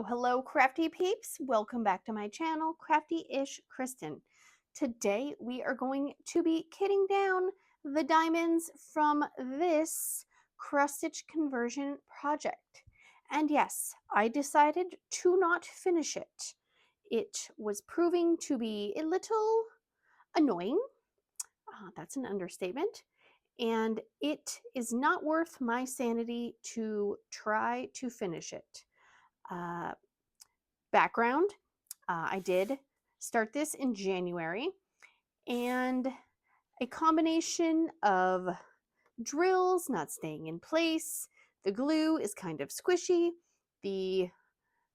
Hello, crafty peeps. Welcome back to my channel, Crafty-ish-kristyn. Today, we are going to be kitting down the diamonds from this cross-stitch conversion project. And yes, I decided to not finish it. It was proving to be a little annoying. That's an understatement. And it is not worth my sanity to try to finish it. Background, I did start this in January, and a combination of drills not staying in place, the glue is kind of squishy, the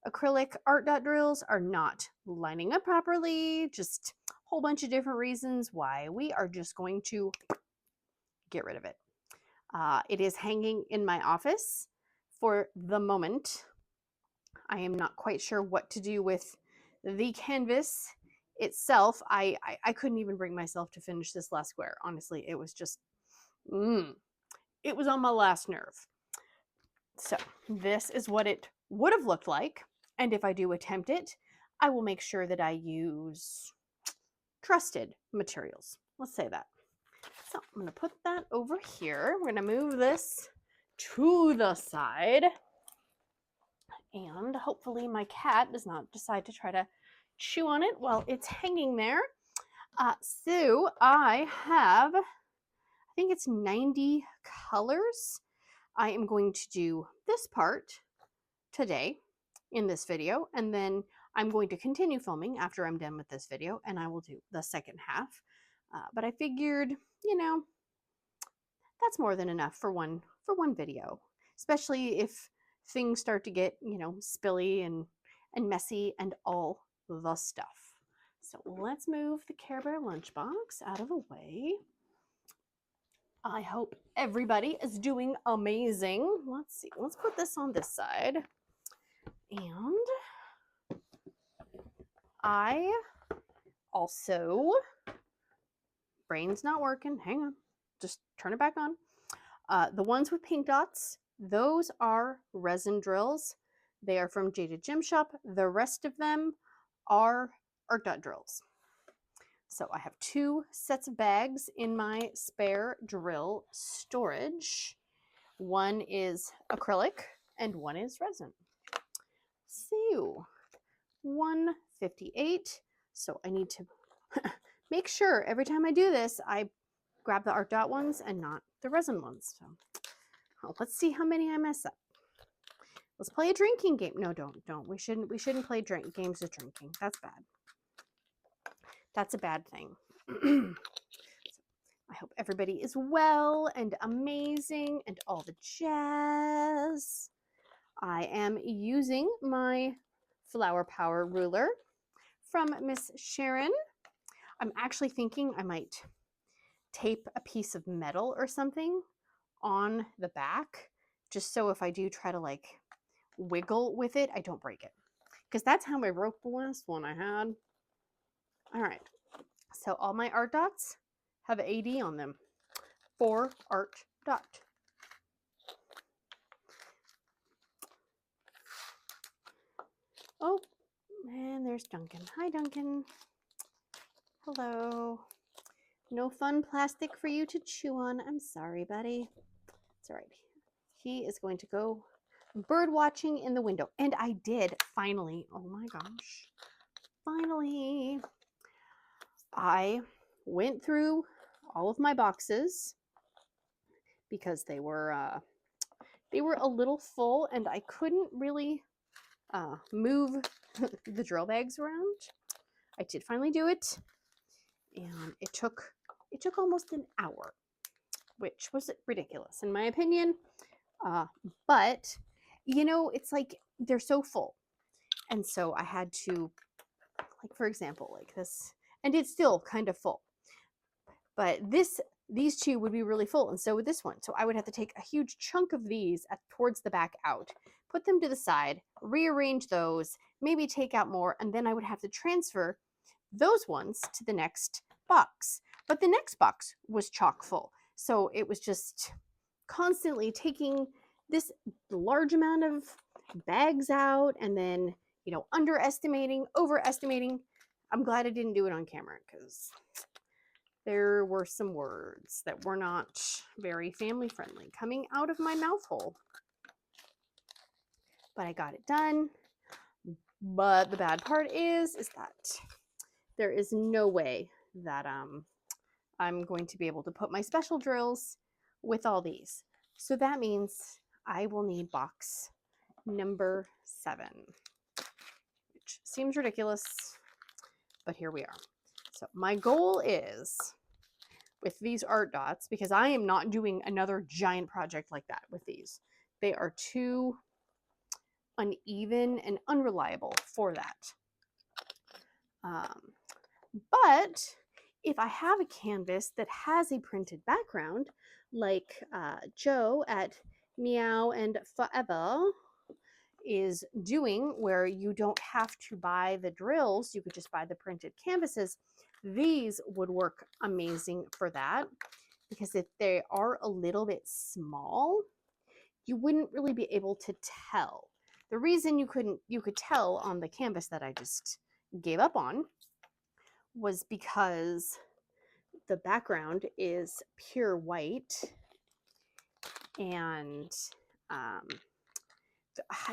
acrylic art dot drills are not lining up properly, just a whole bunch of different reasons why we are just going to get rid of it. It is hanging in my office for the moment. I am not quite sure what to do with the canvas itself. I couldn't even bring myself to finish this last square. Honestly, it was just, it was on my last nerve. So this is what it would have looked like. And if I do attempt it, I will make sure that I use trusted materials. Let's say that. So I'm going to put that over here. We're going to move this to the side. And hopefully my cat does not decide to try to chew on it while it's hanging there. So I have, I think it's 90 colors. I am going to do this part today in this video, and then I'm going to continue filming after I'm done with this video, and I will do the second half. But I figured, you know, that's more than enough for one video, especially if things start to get, you know, spilly and messy and all the stuff. So let's move the Care Bear lunchbox out of the way. I hope everybody is doing amazing. Let's see, let's put this on this side. And I also, brain's not working, hang on, just turn it back on. The ones with pink dots, those are resin drills. They are from Jaded Gem Shop. The rest of them are art dot drills. So I have 2 sets of bags in my spare drill storage. One is acrylic and one is resin. So 158. So I need to make sure every time I do this, I grab the art dot ones and not the resin ones. So let's see how many I mess up. Let's play a drinking game. No, don't. We shouldn't play games of drinking. That's bad. That's a bad thing. I hope everybody is well and amazing and all the jazz. I am using my Flower Power ruler from Miss Sharon. I'm actually thinking I might tape a piece of metal or something on the back, just so if I do try to like wiggle with it, I don't break it, because that's how I broke the last one I had. All right, so all my art dots have AD on them. 4 art dot. Oh, and there's Duncan. Hi, Duncan. Hello. No fun plastic for you to chew on. I'm sorry, buddy. It's all right. He is going to go bird watching in the window. And I did finally, oh my gosh, finally, I went through all of my boxes because they were a little full and I couldn't really move the drill bags around. I did finally do it, and it took almost an hour, which was ridiculous in my opinion. But you know, it's like they're so full, and so I had to, like, for example, like this, and it's still kind of full, but these 2 would be really full, and so would this one. So I would have to take a huge chunk of these towards the back out, put them to the side, rearrange those, maybe take out more, and then I would have to transfer those ones to the next box. But the next box was chock full, so it was just constantly taking this large amount of bags out and then, you know, underestimating, overestimating. I'm glad I didn't do it on camera because there were some words that were not very family friendly coming out of my mouth hole. But I got it done. But the bad part is that there is no way that I'm going to be able to put my special drills with all these. So that means I will need box number 7, which seems ridiculous, but here we are. So my goal is with these art dots, because I am not doing another giant project like that with these. They are too uneven and unreliable for that. But if I have a canvas that has a printed background, like Joe at Meow and Forever is doing, where you don't have to buy the drills, you could just buy the printed canvases, these would work amazing for that, because if they are a little bit small, you wouldn't really be able to tell. The reason you could tell on the canvas that I just gave up on was because the background is pure white, and I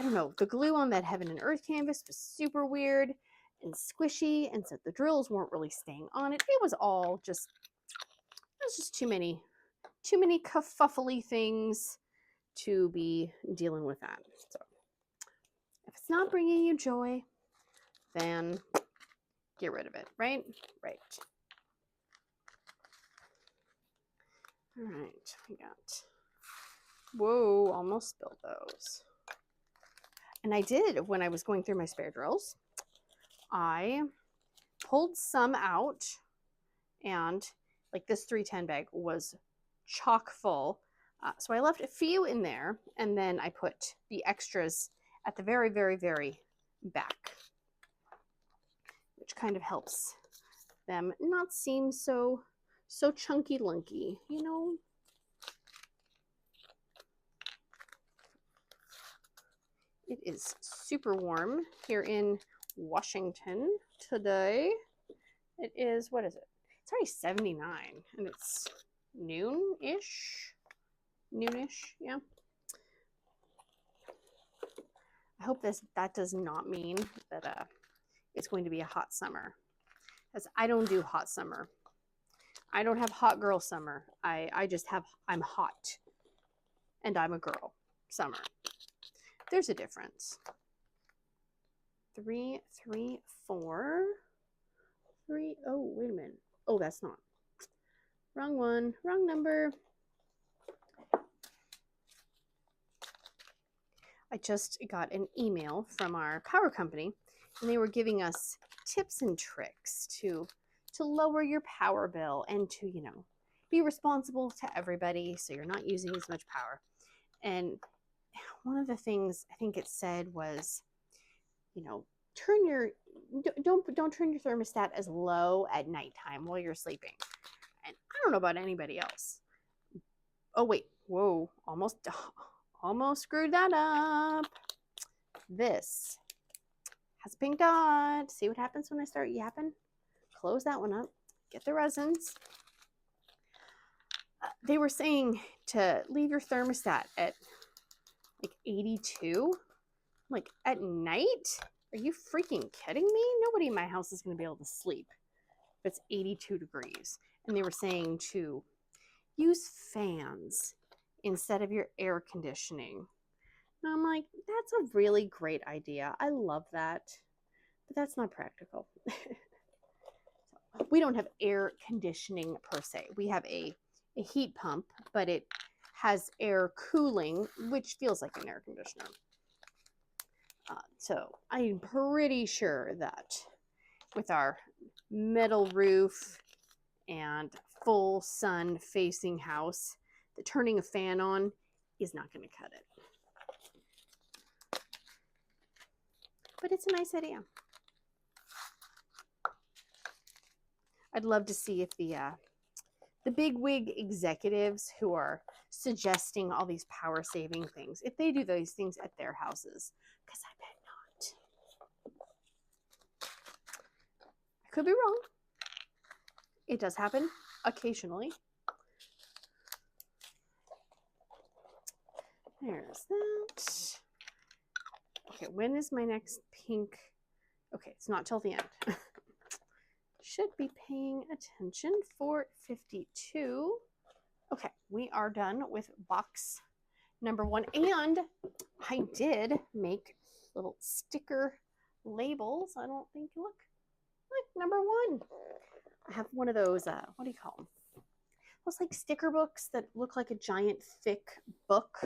don't know, the glue on that Heaven and Earth canvas was super weird and squishy, and so the drills weren't really staying on it. It was all just, it was just too many kerfuffly things to be dealing with that. So if it's not bringing you joy, then get rid of it, right? Right. All right, we got, whoa, almost spilled those. And I did, when I was going through my spare drills, I pulled some out, and like this 310 bag was chock full. So I left a few in there, and then I put the extras at the very, very, very back, which kind of helps them not seem so chunky lunky, you know? It is super warm here in Washington today. It is, what is it? It's already 79, and it's noon-ish, yeah. I hope that does not mean that it's going to be a hot summer, because I don't do hot summer. I don't have hot girl summer. I just have, I'm hot, and I'm a girl summer. There's a difference. 3, 3, 4, 3. Oh, wait a minute. Oh, that's not. Wrong one. Wrong number. I just got an email from our power company, and they were giving us tips and tricks to lower your power bill and to, you know, be responsible to everybody so you're not using as much power. And one of the things I think it said was, you know, don't turn your thermostat as low at nighttime while you're sleeping. And I don't know about anybody else. Oh wait, whoa, almost screwed that up. This has a pink dot. See what happens when I start yapping? Close that one up. Get the resins. They were saying to leave your thermostat at like 82, like at night. Are you freaking kidding me? Nobody in my house is going to be able to sleep if it's 82 degrees. And they were saying to use fans instead of your air conditioning. And I'm like, that's a really great idea. I love that. But that's not practical. We don't have air conditioning per se. We have a heat pump, but it has air cooling, which feels like an air conditioner. So I'm pretty sure that with our metal roof and full sun facing house, that turning a fan on is not going to cut it. But it's a nice idea. I'd love to see if the big wig executives who are suggesting all these power saving things, if they do those things at their houses. Could be wrong. It does happen occasionally. There's that. Okay, when is my next pink? Okay, it's not till the end. Should be paying attention for 52. Okay, we are done with box number 1. And I did make little sticker labels. I don't think, look, number 1. I have one of those, what do you call them? Those like sticker books that look like a giant thick book.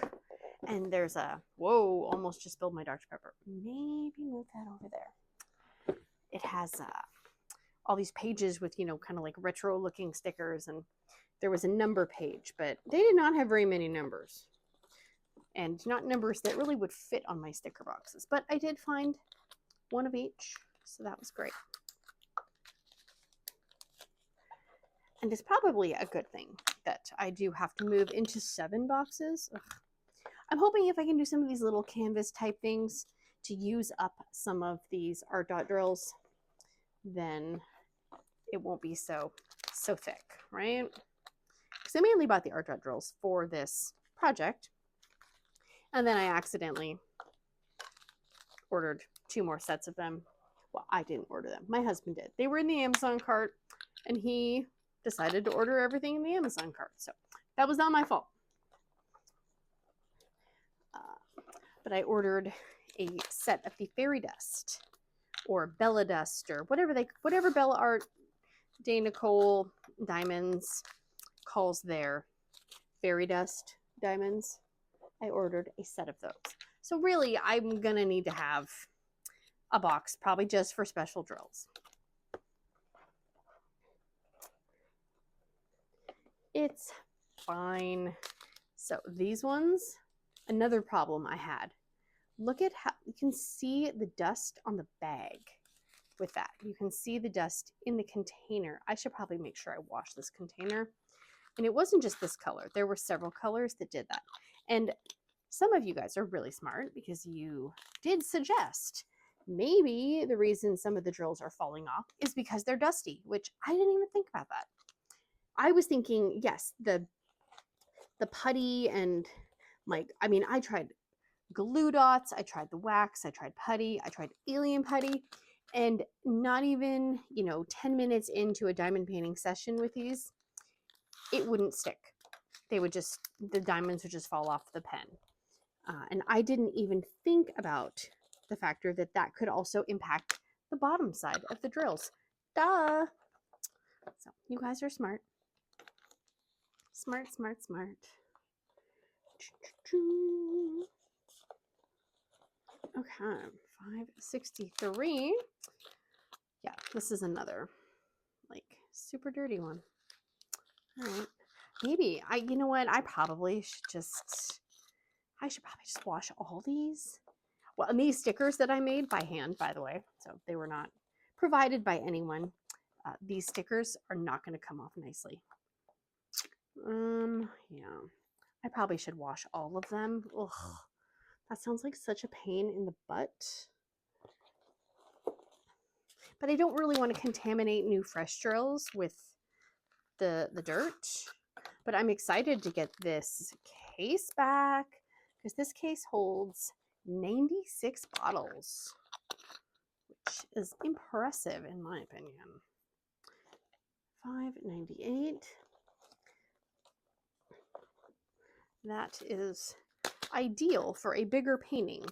And there's a, whoa, almost just spilled my Dr. Pepper. Maybe move that over there. It has all these pages with, you know, kind of like retro looking stickers. And there was a number page, but they did not have very many numbers. And not numbers that really would fit on my sticker boxes. But I did find one of each, so that was great. And it's probably a good thing that I do have to move into 7 boxes. Ugh. I'm hoping if I can do some of these little canvas type things to use up some of these art dot drills, then it won't be so thick, right? Because I mainly bought the art dot drills for this project. And then I accidentally ordered 2 more sets of them. Well, I didn't order them. My husband did. They were in the Amazon cart, and he decided to order everything in the Amazon cart. So that was not my fault. But I ordered a set of the fairy dust or Bella dust or whatever Bella Art Dana Cole Diamonds calls their fairy dust diamonds. I ordered a set of those. So really, I'm gonna need to have a box probably just for special drills. It's fine. So these ones, another problem I had. Look at how you can see the dust on the bag with that. You can see the dust in the container. I should probably make sure I wash this container. And it wasn't just this color. There were several colors that did that. And some of you guys are really smart because you did suggest maybe the reason some of the drills are falling off is because they're dusty, which I didn't even think about that. I was thinking, yes, the putty and like, I mean, I tried glue dots, I tried the wax, I tried putty, I tried alien putty, and not even, 10 minutes into a diamond painting session with these, it wouldn't stick. The diamonds would just fall off the pen. And I didn't even think about the factor that that could also impact the bottom side of the drills. Duh! So you guys are smart. Smart, smart, smart. Okay, 563. Yeah, this is another like super dirty one. All right, maybe you know what? I should probably just wash all these. Well, and these stickers that I made by hand, by the way, so they were not provided by anyone. These stickers are not going to come off nicely. Yeah, I probably should wash all of them. Ugh, that sounds like such a pain in the butt. But I don't really want to contaminate new fresh drills with the dirt. But I'm excited to get this case back because this case holds 96 bottles, which is impressive in my opinion. 598. That is ideal for a bigger painting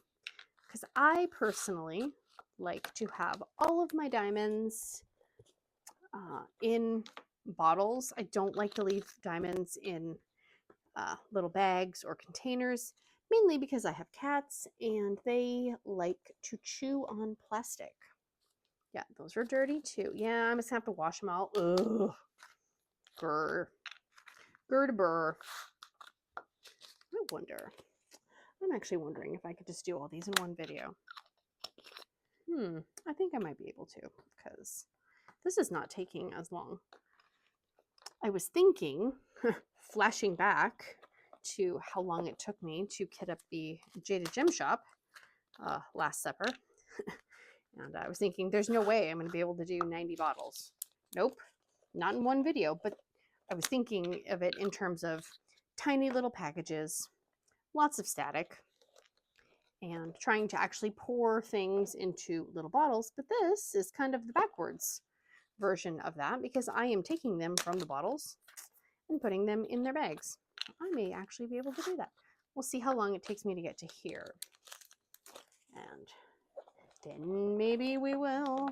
because I personally like to have all of my diamonds in bottles. I don't like to leave diamonds in little bags or containers, mainly because I have cats and they like to chew on plastic. Yeah, those are dirty too. Yeah, I'm just gonna have to wash them all. Ugh. Grr. Grr to burr. I'm actually wondering if I could just do all these in one video. I think I might be able to because this is not taking as long. I was thinking, flashing back to how long it took me to kit up the Jaded Gem Shop last supper. And I was thinking, there's no way I'm going to be able to do 90 bottles. Nope, not in one video, but I was thinking of it in terms of tiny little packages, lots of static, and trying to actually pour things into little bottles. But this is kind of the backwards version of that, because I am taking them from the bottles and putting them in their bags. I may actually be able to do that. We'll see how long it takes me to get to here. And then maybe we will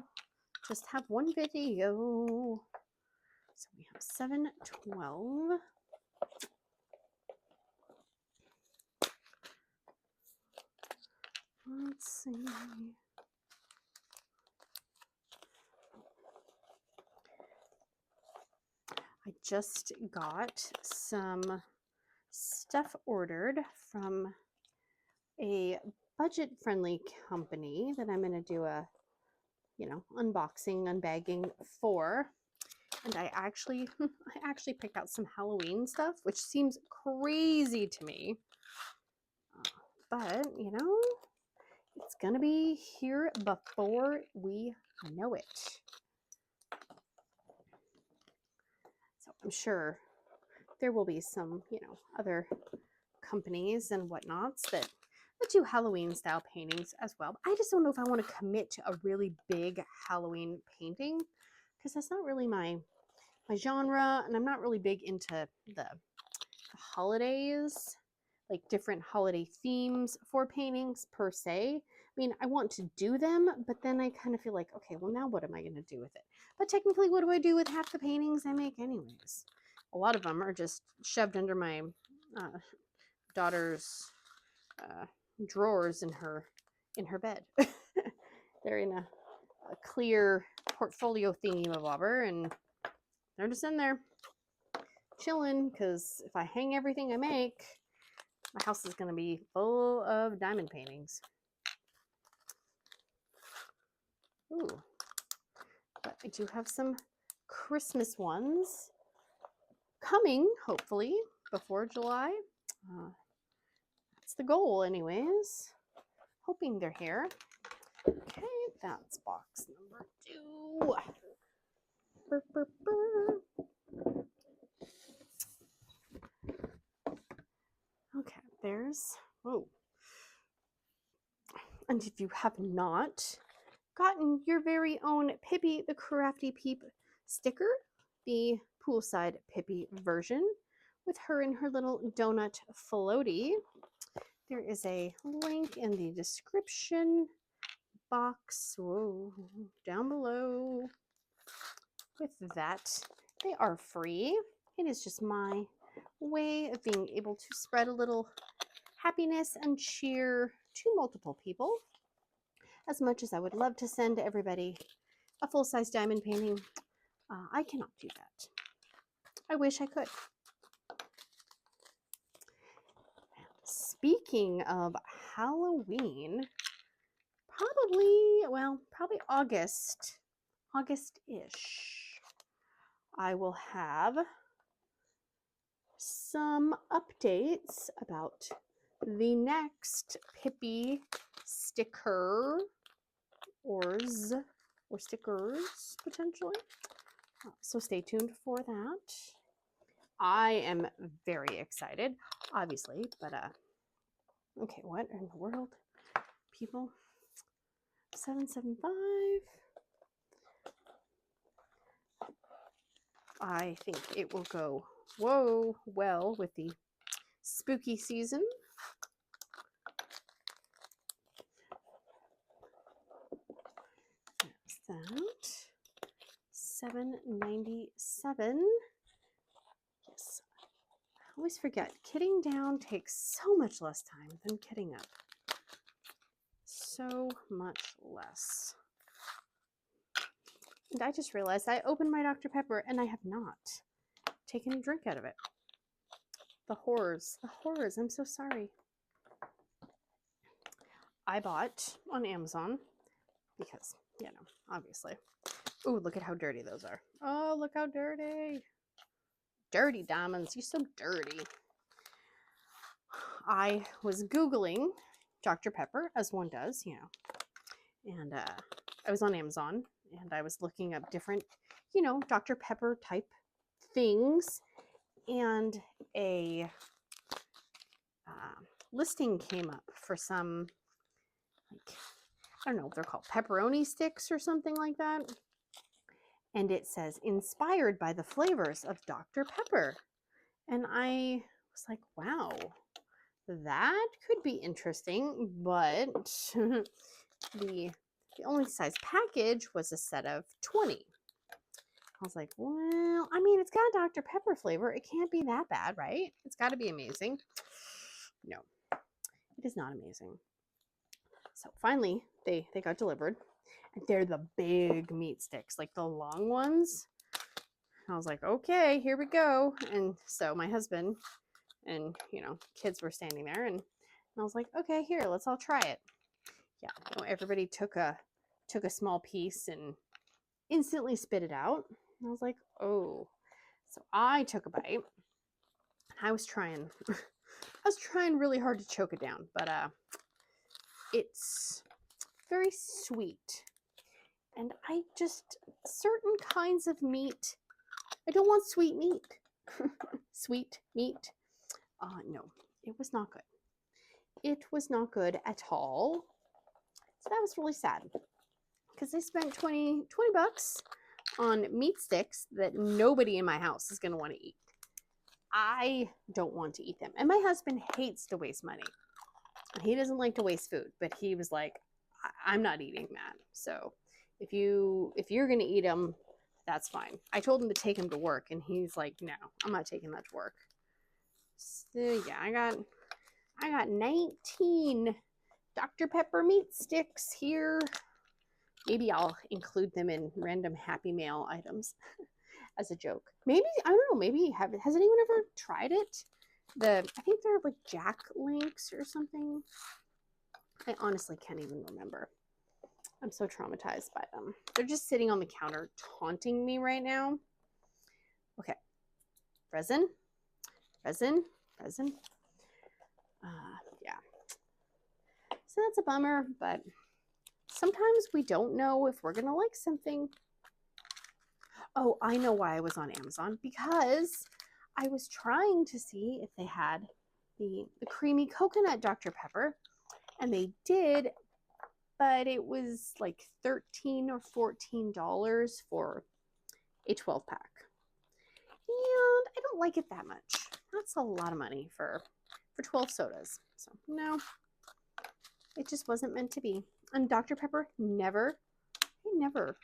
just have one video. So we have 712. Let's see. I just got some stuff ordered from a budget-friendly company that I'm going to do a, unboxing, unbagging for. And I actually picked out some Halloween stuff, which seems crazy to me. But, it's going to be here before we know it. So I'm sure there will be some, other companies and whatnots that do Halloween style paintings as well. I just don't know if I want to commit to a really big Halloween painting, because that's not really my genre, and I'm not really big into the holidays, like different holiday themes for paintings per se. I mean, I want to do them, but then I kind of feel like, okay, well, now what am I going to do with it? But technically, what do I do with half the paintings I make anyways? A lot of them are just shoved under my daughter's drawers in her bed. They're in a clear portfolio thingy bobber, and they're just in there chilling, because if I hang everything I make, my house is going to be full of diamond paintings. Ooh, but I do have some Christmas ones coming, hopefully, before July. That's the goal anyways. Hoping they're here. Okay, that's box number 2. Burr, burr, burr. Okay, there's, whoa. And if you have not gotten your very own Pippy the Crafty Peep sticker, the Poolside Pippy version, with her in her little donut floaty, there is a link in the description box, down below. With that, they are free. It is just my way of being able to spread a little happiness and cheer to multiple people. As much as I would love to send everybody a full-size diamond painting, I cannot do that. I wish I could. Speaking of Halloween, probably August-ish, I will have some updates about the next Pippy sticker or stickers potentially. So stay tuned for that. I am very excited, obviously, but okay, what in the world, people? 775. I think it will go well with the spooky season. There's that. 797. Yes. I always forget, kitting down takes so much less time than kitting up. So much less. And I just realized I opened my Dr. Pepper and I have not taken a drink out of it. The horrors, I'm so sorry. I bought on Amazon because, obviously. Ooh, look at how dirty those are. Oh, look how dirty. Dirty diamonds, you're so dirty. I was Googling Dr. Pepper, as one does, and I was on Amazon and I was looking up different, you know, Dr. Pepper type things, and a listing came up for some, like, I don't know if they're called pepperoni sticks or something like that. And it says inspired by the flavors of Dr. Pepper. And I was like, wow, that could be interesting, but the only size package was a set of 20. I was like, well, I mean, it's got a Dr. Pepper flavor. It can't be that bad, right? It's got to be amazing. No, it is not amazing. So finally, they got delivered. And they're the big meat sticks, like the long ones. I was like, okay, here we go. And so my husband and, you know, kids were standing there, and I was like, okay, here, let's all try it. Yeah, you know, everybody took a small piece and instantly spit it out. And I was like, oh. So I took a bite. I was trying really hard to choke it down, but it's very sweet. And I just, certain kinds of meat, I don't want sweet meat. Sweet meat. No, it was not good. It was not good at all. So that was really sad, because I spent 20 bucks on meat sticks that nobody in my house is going to want to eat. I don't want to eat them. And my husband hates to waste money. He doesn't like to waste food, but he was like, I'm not eating that. So if you're going to eat them, that's fine. I told him to take them to work, and he's like, no, I'm not taking that to work. So yeah, I got 19 Dr. Pepper meat sticks here. Maybe I'll include them in random Happy Mail items as a joke. Maybe, I don't know, maybe has anyone ever tried it? I think they're like Jack Links or something. I honestly can't even remember. I'm so traumatized by them. They're just sitting on the counter taunting me right now. Okay. Resin. Yeah. So that's a bummer, but sometimes we don't know if we're going to like something. Oh, I know why I was on Amazon, because I was trying to see if they had the creamy coconut Dr. Pepper, and they did, but it was like $13 or $14 for a 12-pack. And I don't like it that much. That's a lot of money for 12 sodas. So no, it just wasn't meant to be. And Dr. Pepper never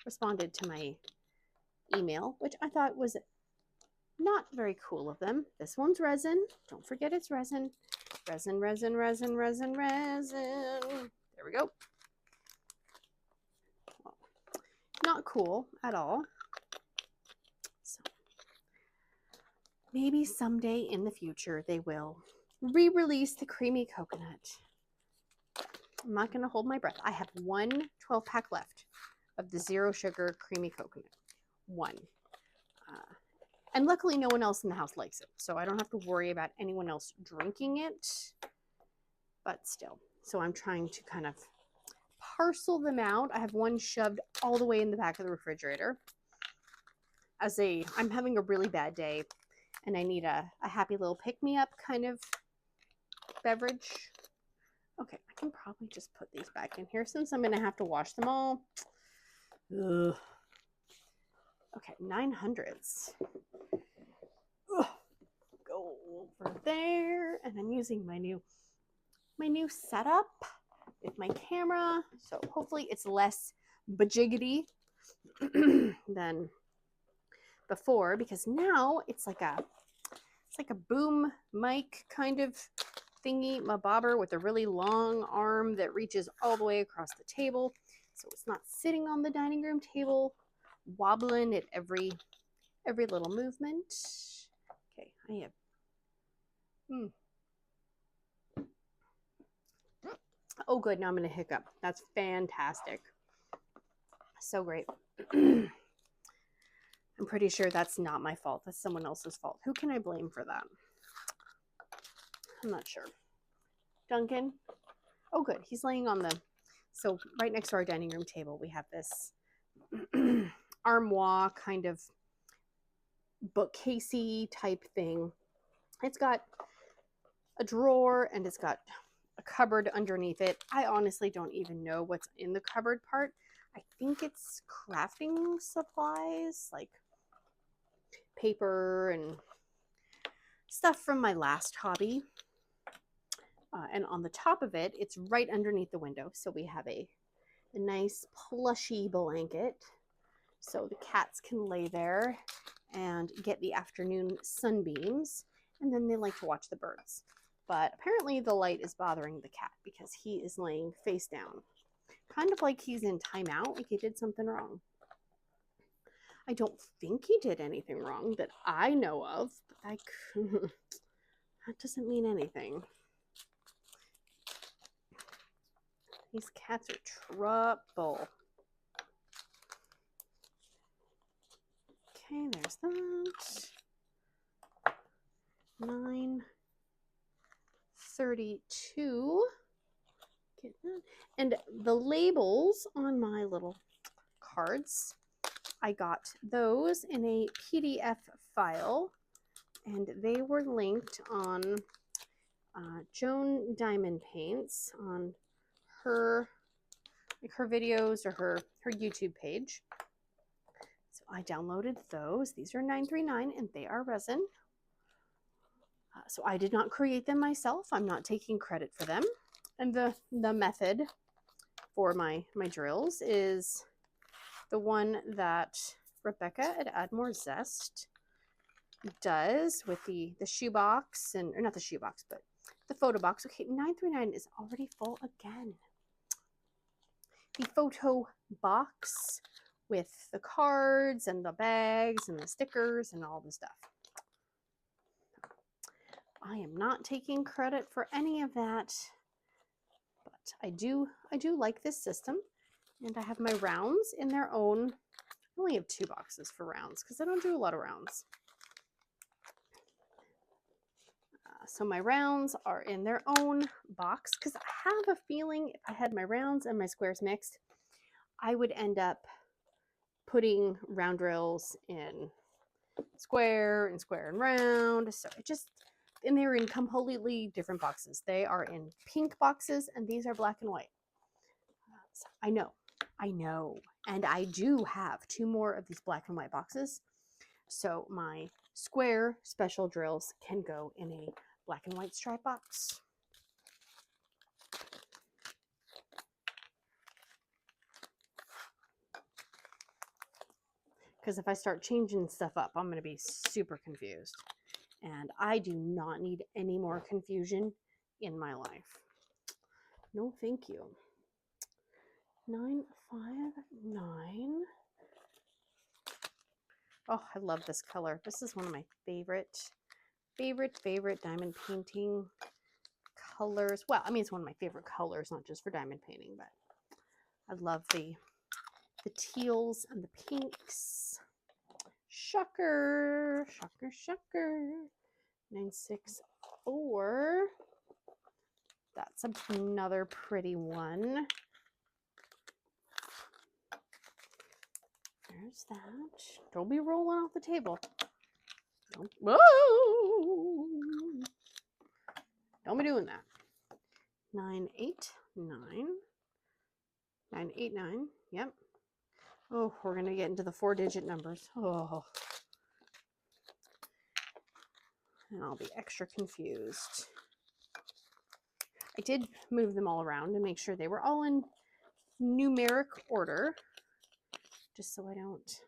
responded to my email, which I thought was not very cool of them. This one's resin. Don't forget it's resin. Resin. There we go. Well, not cool at all. So maybe someday in the future they will re-release the creamy coconut. I'm not going to hold my breath. I have one 12-pack left of the zero sugar creamy coconut. One. And luckily no one else in the house likes it, so I don't have to worry about anyone else drinking it, but still. So I'm trying to kind of parcel them out. I have one shoved all the way in the back of the refrigerator. I'm having a really bad day, and I need a happy little pick-me-up kind of beverage. Okay, I can probably just put these back in here since I'm going to have to wash them all. Ugh. Okay, 900s. Ugh. Go over there, and I'm using my new setup with my camera, so hopefully it's less bajiggity than before, because now it's like a boom mic kind of thingy, my bobber with a really long arm that reaches all the way across the table, so it's not sitting on the dining room table wobbling at every little movement. Okay, I have oh good, now I'm gonna hiccup. That's fantastic. So great. I'm pretty sure that's not my fault. That's someone else's fault. Who can I blame for that? I'm not sure. Duncan? Oh good, he's laying on the So right next to our dining room table, we have this armoire kind of bookcasey type thing. It's got a drawer and it's got a cupboard underneath it. I honestly don't even know what's in the cupboard part. I think it's crafting supplies, like paper and stuff from my last hobby. And on the top of it, it's right underneath the window. So we have a nice plushy blanket so the cats can lay there and get the afternoon sunbeams. And then they like to watch the birds. But apparently the light is bothering the cat because he is laying face down. Kind of like he's in timeout, like he did something wrong. I don't think he did anything wrong that I know of, but that doesn't mean anything. These cats are trouble. Okay, there's that. 9:32. Get that. And the labels on my little cards, I got those in a PDF file, and they were linked on Joan Diamond Paints on her videos or her YouTube page. So I downloaded those. These are $9.39 and they are resin. So I did not create them myself. I'm not taking credit for them. And the method for my drills is the one that Rebecca at Add More Zest does with the shoebox, and or not the shoebox, but the photo box. Okay, $9.39 is already full again. The photo box with the cards and the bags and the stickers and all the stuff. I am not taking credit for any of that, but I do like this system, and I have my rounds in their own. I only have 2 boxes for rounds because I don't do a lot of rounds. So my rounds are in their own box because I have a feeling if I had my rounds and my squares mixed, I would end up putting round drills in square and round. So it just, and they're in completely different boxes. They are in pink boxes and these are black and white. So I know. And I do have 2 more of these black and white boxes. So my square special drills can go in a black and white stripe box. Because if I start changing stuff up, I'm going to be super confused. And I do not need any more confusion in my life. No, thank you. 959. Oh, I love this color. This is one of my favorite diamond painting colors. Well, I mean, it's one of my favorite colors, not just for diamond painting, but I love the teals and the pinks. Shucker. 964. That's another pretty one. There's that. Don't be rolling off the table. Whoa! Don't be doing that. 989. 989. Yep. Oh, we're going to get into the 4-digit numbers. Oh. And I'll be extra confused. I did move them all around to make sure they were all in numeric order, just so I don't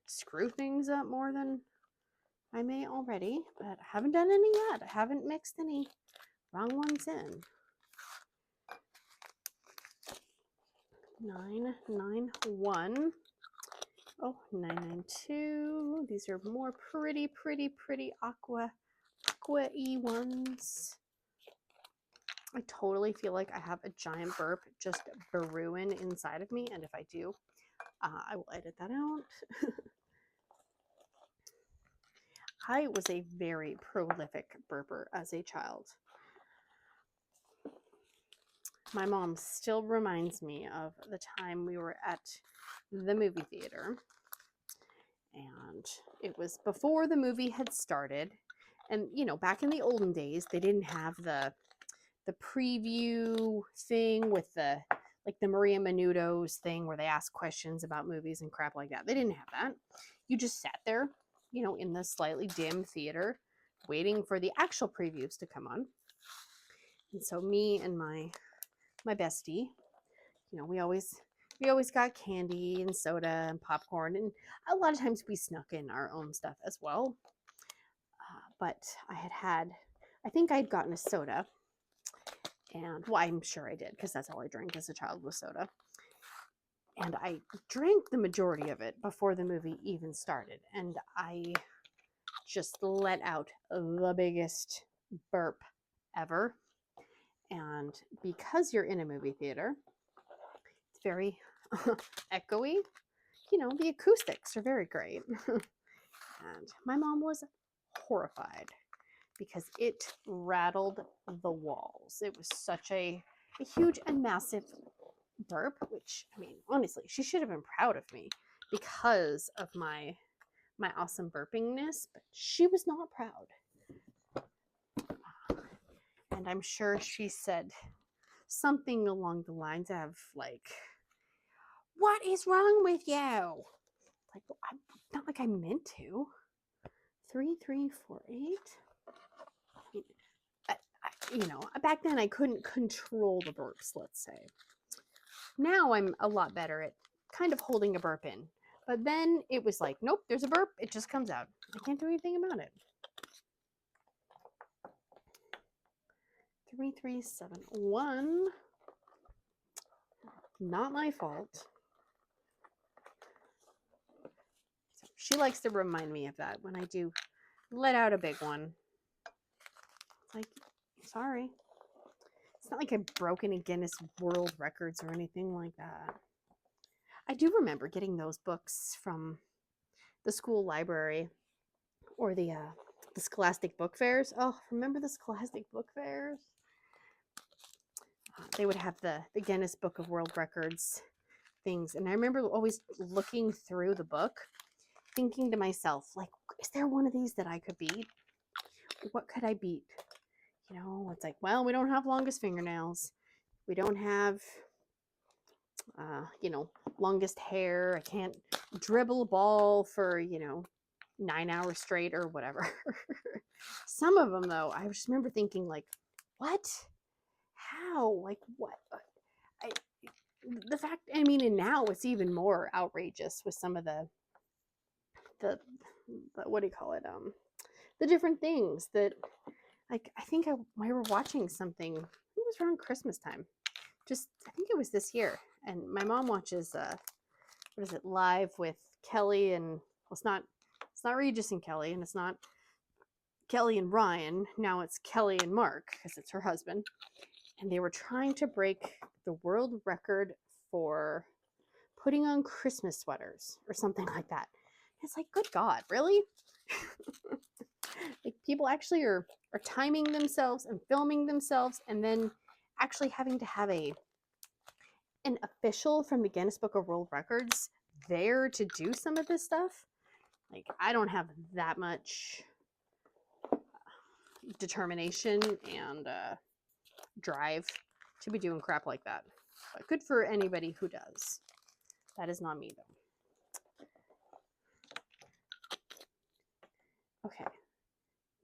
screw things up more than I may already, but I haven't done any yet. I haven't mixed any wrong ones in. 991. Oh, 992. These are more pretty aqua-y ones. I totally feel like I have a giant burp just brewing inside of me, and if I do, I will edit that out. I was a very prolific burper as a child. my mom still reminds me of the time we were at the movie theater, and it was before the movie had started. And you know, back in the olden days, they didn't have the preview thing with the like the Maria Menounos thing where they ask questions about movies and crap like that. They didn't have that. You just sat there, you know, in the slightly dim theater waiting for the actual previews to come on. And so me and my bestie, you know, we always got candy and soda and popcorn, and a lot of times we snuck in our own stuff as well. But I think I'd gotten a soda, and well, I'm sure I did because that's all I drank as a child was soda. And I drank the majority of it before the movie even started, and I just let out the biggest burp ever. And because you're in a movie theater, it's very echoey. You know, the acoustics are very great. And my mom was horrified because it rattled the walls. It was such a huge and massive burp, which, I mean, honestly, she should have been proud of me because of my awesome burpingness, but she was not proud. And I'm sure she said something along the lines of like, "What is wrong with you?" Like, well, not like I meant to. 3348. You know, back then I couldn't control the burps, let's say. Now I'm a lot better at kind of holding a burp in. But then it was like, nope, there's a burp. It just comes out. I can't do anything about it. 3371. Not my fault. So she likes to remind me of that when I do let out a big one. It's like, sorry. It's not like I've broken a Guinness World Records or anything like that. I do remember getting those books from the school library or the Scholastic Book Fairs. Oh, remember the Scholastic Book Fairs? They would have the Guinness Book of World Records things. And I remember always looking through the book, thinking to myself, like, is there one of these that I could beat? What could I beat? You know, it's like, well, we don't have longest fingernails. We don't have, you know, longest hair. I can't dribble a ball for, you know, 9 hours straight or whatever. Some of them, though, I just remember thinking, like, what? How? Like, what? The fact, I mean, and now it's even more outrageous with some of the what do you call it? The different things that, like, I think we were watching something. It was around Christmas time. I think it was this year. And my mom watches, what is it, Live with Kelly and, well, it's not Regis and Kelly, and it's not Kelly and Ryan. Now it's Kelly and Mark, because it's her husband. And they were trying to break the world record for putting on Christmas sweaters or something like that. It's like, good God, really? Like, people actually are timing themselves and filming themselves and then actually having to have an official from the Guinness Book of World Records there to do some of this stuff. Like, I don't have that much determination and drive to be doing crap like that. But good for anybody who does. That is not me, though. Okay.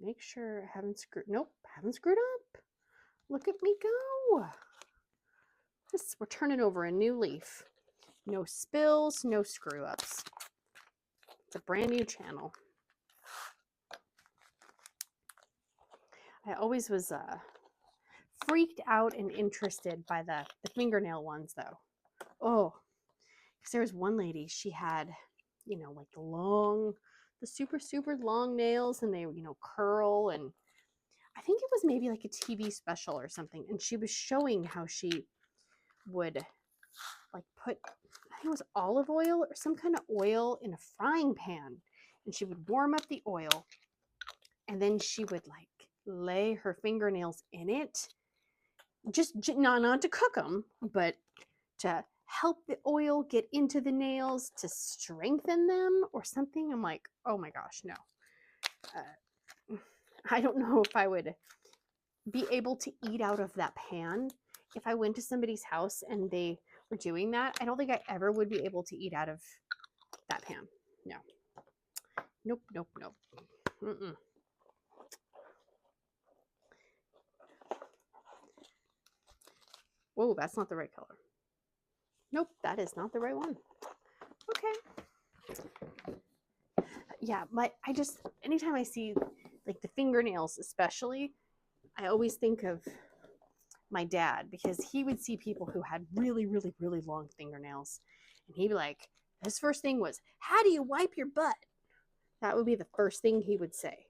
Make sure I haven't screwed. Nope, haven't screwed up. Look at me go. We're turning over a new leaf. No spills, no screw ups. It's a brand new channel. I always was freaked out and interested by the fingernail ones, though. Oh, because there was one lady, she had, you know, like the super, super long nails, and they, you know, curl, and I think it was maybe like a TV special or something, and she was showing how she would like put, I think it was olive oil or some kind of oil in a frying pan, and she would warm up the oil, and then she would like lay her fingernails in it, just not to cook them, but to help the oil get into the nails, to strengthen them or something. I'm like, oh my gosh, no. I don't know if I would be able to eat out of that pan. If I went to somebody's house and they were doing that, I don't think I ever would be able to eat out of that pan. No. Nope, nope, nope. Mm-mm. Whoa, that's not the right color. Nope, that is not the right one. Okay. Yeah, I just, anytime I see like the fingernails especially, I always think of my dad, because he would see people who had really, really, really long fingernails. And he'd be like, his first thing was, how do you wipe your butt? That would be the first thing he would say.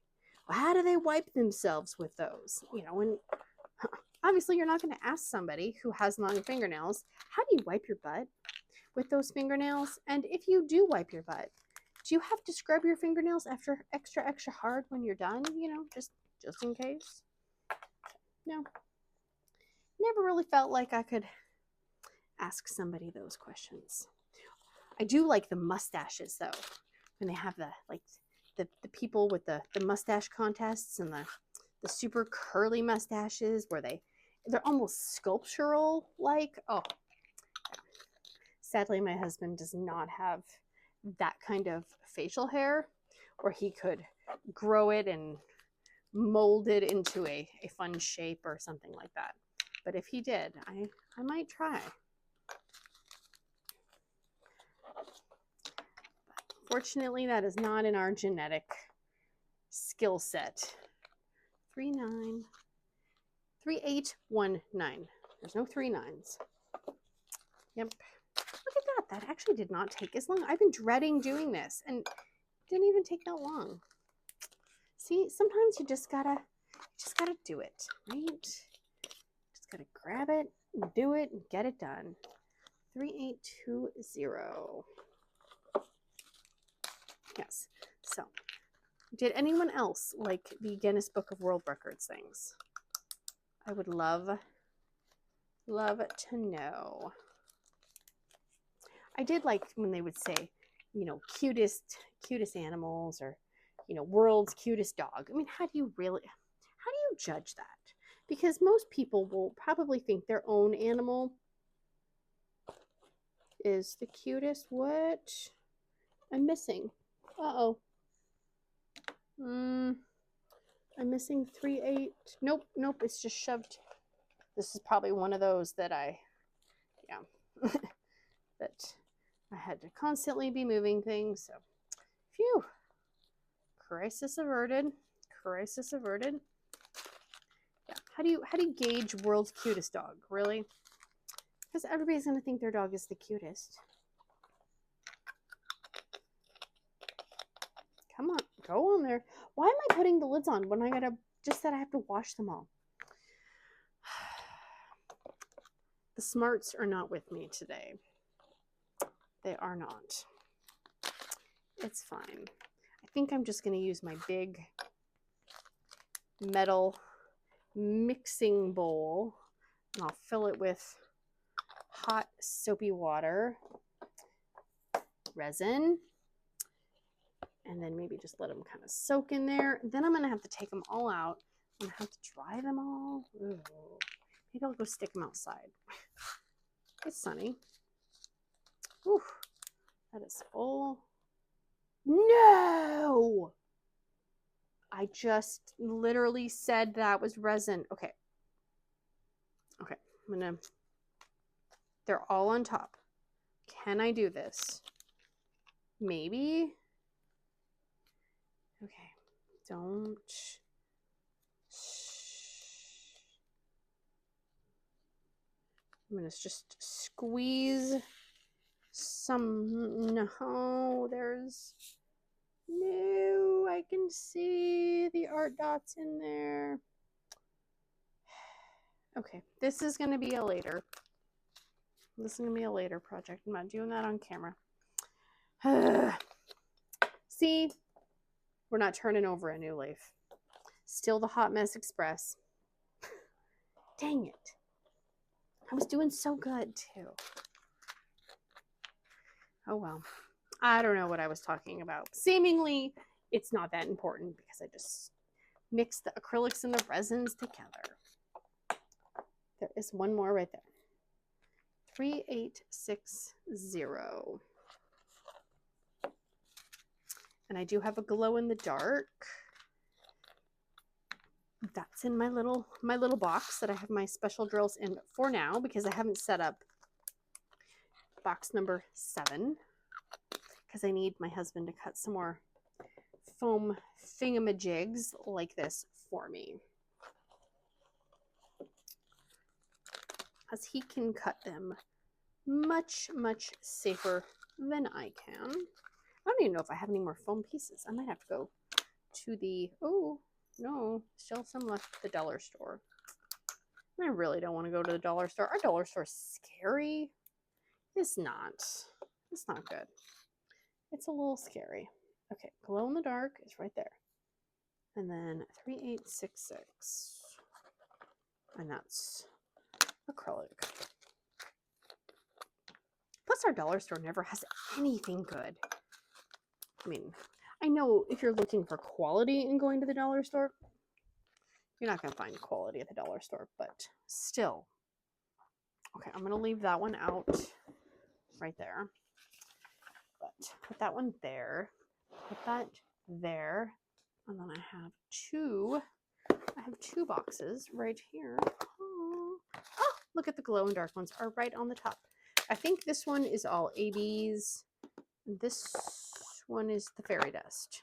Well, how do they wipe themselves with those? You know, and obviously you're not going to ask somebody who has long fingernails, how do you wipe your butt with those fingernails? And if you do wipe your butt, do you have to scrub your fingernails after extra hard when you're done? You know, just in case. No. Never really felt like I could ask somebody those questions. I do like the mustaches though, when they have the like the people with the mustache contests and the super curly mustaches where they're almost sculptural like. Oh, sadly my husband does not have that kind of facial hair where he could grow it and mold it into a fun shape or something like that. But if he did, I might try. Fortunately, that is not in our genetic skill set. 3819. There's no 3 9s. Yep. Look at that. That actually did not take as long. I've been dreading doing this and it didn't even take that long. See, sometimes you just gotta do it, right? Just gotta grab it, and do it, and get it done. 3820. Yes. So, did anyone else like the Guinness Book of World Records things? I would love to know. I did like when they would say, you know, cutest animals, or, you know, world's cutest dog. I mean, how do you judge that? Because most people will probably think their own animal is the cutest. What? I'm missing. Uh-oh. I'm missing 38. Nope, it's just shoved. This is probably one of those that that I had to constantly be moving things. So, phew. Crisis averted. Crisis averted. Yeah. How do you gauge world's cutest dog? Really? Because everybody's gonna think their dog is the cutest. Come on, go on there. Why am I putting the lids on when I have to wash them all? The smarts are not with me today. They are not. It's fine. I think I'm just going to use my big metal mixing bowl, and I'll fill it with hot soapy water, resin, and then maybe just let them kind of soak in there. Then I'm going to have to take them all out. I'm going to have to dry them all. Ooh. Maybe I'll go stick them outside. It's sunny. Ooh, that is full. No! I just literally said that was resin. Okay. Okay, they're all on top. Can I do this? Maybe. Okay, don't. I'm gonna just squeeze some. No, I can see the art dots in there. Okay, this is gonna be a later. This is gonna be a later project. I'm not doing that on camera. See, we're not turning over a new leaf. Still the Hot Mess Express. Dang it. I was doing so good too. Oh well. I don't know what I was talking about. Seemingly, it's not that important because I just mix the acrylics and the resins together. There is one more right there. 3860. And I do have a glow in the dark. That's in my little box that I have my special drills in for now because I haven't set up box number 7 because I need my husband to cut some more foam thingamajigs like this for me. As he can cut them much, much safer than I can. I don't even know if I have any more foam pieces. I might have to go to the, oh, no, still some left at the dollar store. I really don't want to go to the dollar store. Our dollar store is scary. It's not. It's not good. It's a little scary. Okay, glow in the dark is right there. And then 3866. And that's acrylic. Plus our dollar store never has anything good. I mean, I know if you're looking for quality in going to the dollar store, you're not going to find quality at the dollar store, but still. Okay, I'm going to leave that one out right there. But put that one there. Put that there. And then I have two boxes right here. Oh, look at the glow and dark ones are right on the top. I think this one is all ABs. This one is the fairy dust.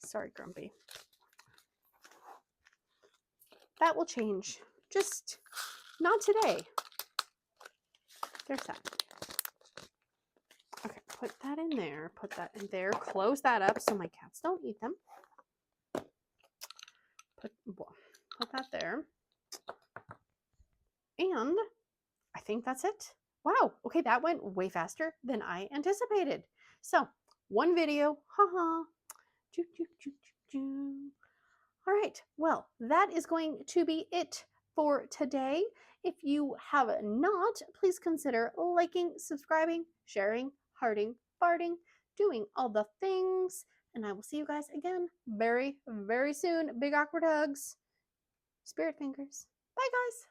Sorry, Grumpy. That will change. Just not today. There's that. Okay, put that in there. Put that in there. Close that up so my cats don't eat them. Put that there. And I think that's it. Wow. Okay, that went way faster than I anticipated. So, one video. Haha. All right. Well, that is going to be it for today. If you have not, please consider liking, subscribing, sharing, hearting, farting, doing all the things. And I will see you guys again very, very soon. Big awkward hugs. Spirit fingers. Bye, guys.